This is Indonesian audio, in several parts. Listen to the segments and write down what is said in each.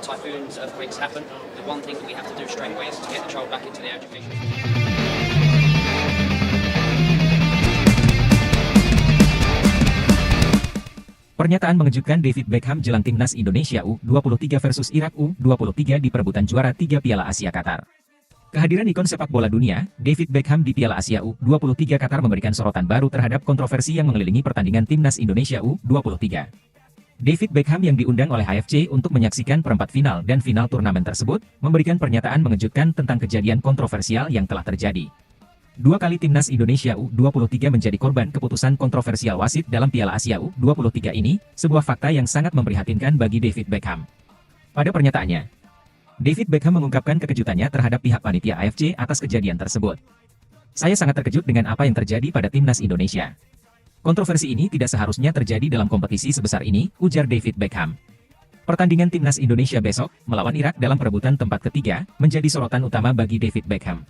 typhoons, earthquakes happen, the one thing that we have to do straight away is to get the child back into the education. Pernyataan mengejutkan David Beckham jelang timnas Indonesia U23 versus Irak U23 di perebutan juara 3 Piala Asia Qatar. Kehadiran ikon sepak bola dunia, David Beckham di Piala Asia U23 Qatar memberikan sorotan baru terhadap kontroversi yang mengelilingi pertandingan timnas Indonesia U23. David Beckham yang diundang oleh AFC untuk menyaksikan perempat final dan final turnamen tersebut, memberikan pernyataan mengejutkan tentang kejadian kontroversial yang telah terjadi. Dua kali timnas Indonesia U23 menjadi korban keputusan kontroversial wasit dalam Piala Asia U23 ini, sebuah fakta yang sangat memprihatinkan bagi David Beckham. Pada pernyataannya, David Beckham mengungkapkan kekejutannya terhadap pihak panitia AFC atas kejadian tersebut. Saya sangat terkejut dengan apa yang terjadi pada timnas Indonesia. Kontroversi ini tidak seharusnya terjadi dalam kompetisi sebesar ini, ujar David Beckham. Pertandingan timnas Indonesia besok, melawan Irak dalam perebutan tempat ketiga, menjadi sorotan utama bagi David Beckham.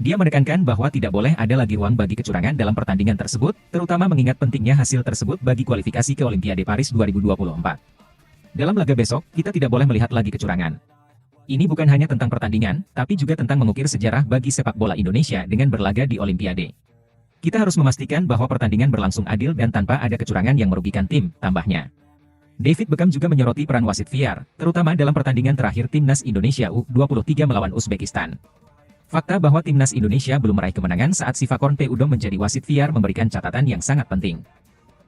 Dia menekankan bahwa tidak boleh ada lagi ruang bagi kecurangan dalam pertandingan tersebut, terutama mengingat pentingnya hasil tersebut bagi kualifikasi ke Olimpiade Paris 2024. Dalam laga besok, kita tidak boleh melihat lagi kecurangan. Ini bukan hanya tentang pertandingan, tapi juga tentang mengukir sejarah bagi sepak bola Indonesia dengan berlaga di Olimpiade. Kita harus memastikan bahwa pertandingan berlangsung adil dan tanpa ada kecurangan yang merugikan tim, tambahnya. David Beckham juga menyoroti peran wasit VAR, terutama dalam pertandingan terakhir timnas Indonesia U23 melawan Uzbekistan. Fakta bahwa timnas Indonesia belum meraih kemenangan saat Sivakorn P. Udom menjadi wasit VAR memberikan catatan yang sangat penting.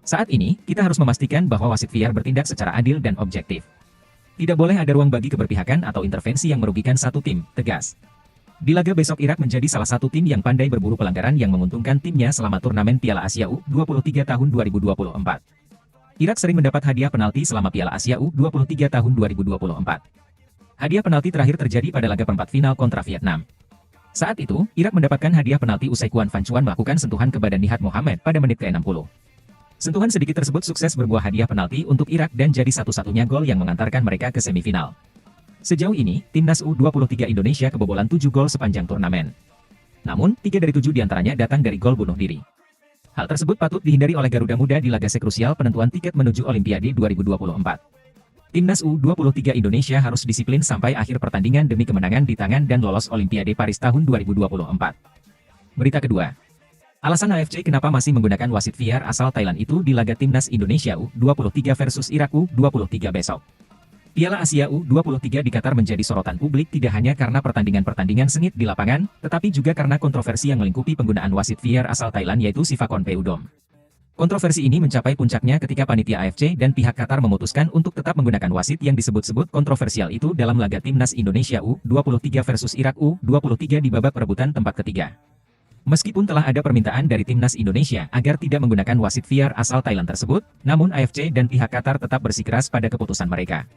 Saat ini, kita harus memastikan bahwa wasit VAR bertindak secara adil dan objektif. Tidak boleh ada ruang bagi keberpihakan atau intervensi yang merugikan satu tim, tegas. Di laga besok Irak menjadi salah satu tim yang pandai berburu pelanggaran yang menguntungkan timnya selama turnamen Piala Asia U23 tahun 2024. Irak sering mendapat hadiah penalti selama Piala Asia U23 tahun 2024. Hadiah penalti terakhir terjadi pada laga perempat final kontra Vietnam. Saat itu, Irak mendapatkan hadiah penalti usai Kuan Van Chuan melakukan sentuhan ke badan Nihat Mohammed pada menit ke-60. Sentuhan sedikit tersebut sukses berbuah hadiah penalti untuk Irak dan jadi satu-satunya gol yang mengantarkan mereka ke semifinal. Sejauh ini, timnas U23 Indonesia kebobolan 7 gol sepanjang turnamen. Namun, 3 dari 7 diantaranya datang dari gol bunuh diri. Hal tersebut patut dihindari oleh Garuda Muda di laga sekrusial penentuan tiket menuju Olimpiade 2024. Timnas U23 Indonesia harus disiplin sampai akhir pertandingan demi kemenangan di tangan dan lolos Olimpiade Paris tahun 2024. Berita kedua. Alasan AFC kenapa masih menggunakan wasit VAR asal Thailand itu di laga timnas Indonesia U23 versus Irak U23 besok. Piala Asia U23 di Qatar menjadi sorotan publik tidak hanya karena pertandingan-pertandingan sengit di lapangan, tetapi juga karena kontroversi yang melingkupi penggunaan wasit VAR asal Thailand yaitu Sivakorn P. Udom. Kontroversi ini mencapai puncaknya ketika panitia AFC dan pihak Qatar memutuskan untuk tetap menggunakan wasit yang disebut-sebut kontroversial itu dalam laga timnas Indonesia U23 versus Irak U23 di babak perebutan tempat ketiga. Meskipun telah ada permintaan dari timnas Indonesia agar tidak menggunakan wasit VAR asal Thailand tersebut, namun AFC dan pihak Qatar tetap bersikeras pada keputusan mereka.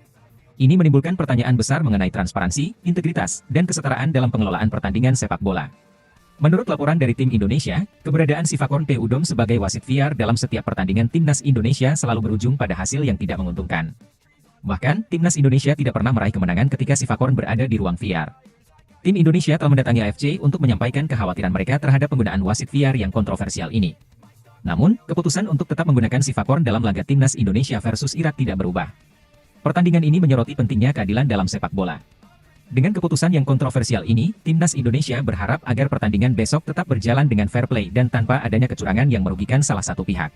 Ini menimbulkan pertanyaan besar mengenai transparansi, integritas, dan kesetaraan dalam pengelolaan pertandingan sepak bola. Menurut laporan dari tim Indonesia, keberadaan Sivakorn P. Udom sebagai wasit VAR dalam setiap pertandingan timnas Indonesia selalu berujung pada hasil yang tidak menguntungkan. Bahkan, timnas Indonesia tidak pernah meraih kemenangan ketika Sivakorn berada di ruang VAR. Tim Indonesia telah mendatangi AFC untuk menyampaikan kekhawatiran mereka terhadap penggunaan wasit VAR yang kontroversial ini. Namun, keputusan untuk tetap menggunakan Sivakorn dalam laga timnas Indonesia versus Irak tidak berubah. Pertandingan ini menyoroti pentingnya keadilan dalam sepak bola. Dengan keputusan yang kontroversial ini, timnas Indonesia berharap agar pertandingan besok tetap berjalan dengan fair play dan tanpa adanya kecurangan yang merugikan salah satu pihak.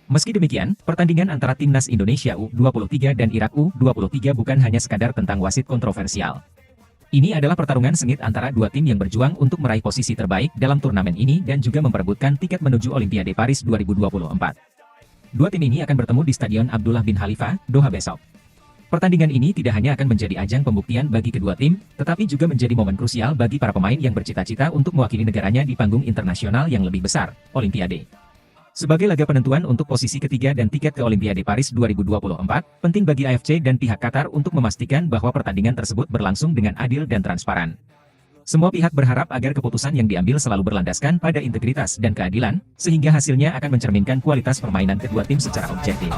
Meski demikian, pertandingan antara timnas Indonesia U23 dan Irak U23 bukan hanya sekadar tentang wasit kontroversial. Ini adalah pertarungan sengit antara dua tim yang berjuang untuk meraih posisi terbaik dalam turnamen ini dan juga memperebutkan tiket menuju Olimpiade Paris 2024. Dua tim ini akan bertemu di Stadion Abdullah bin Khalifa, Doha besok. Pertandingan ini tidak hanya akan menjadi ajang pembuktian bagi kedua tim, tetapi juga menjadi momen krusial bagi para pemain yang bercita-cita untuk mewakili negaranya di panggung internasional yang lebih besar, Olimpiade. Sebagai laga penentuan untuk posisi ketiga dan tiket ke Olimpiade Paris 2024, penting bagi AFC dan pihak Qatar untuk memastikan bahwa pertandingan tersebut berlangsung dengan adil dan transparan. Semua pihak berharap agar keputusan yang diambil selalu berlandaskan pada integritas dan keadilan, sehingga hasilnya akan mencerminkan kualitas permainan kedua tim secara objektif.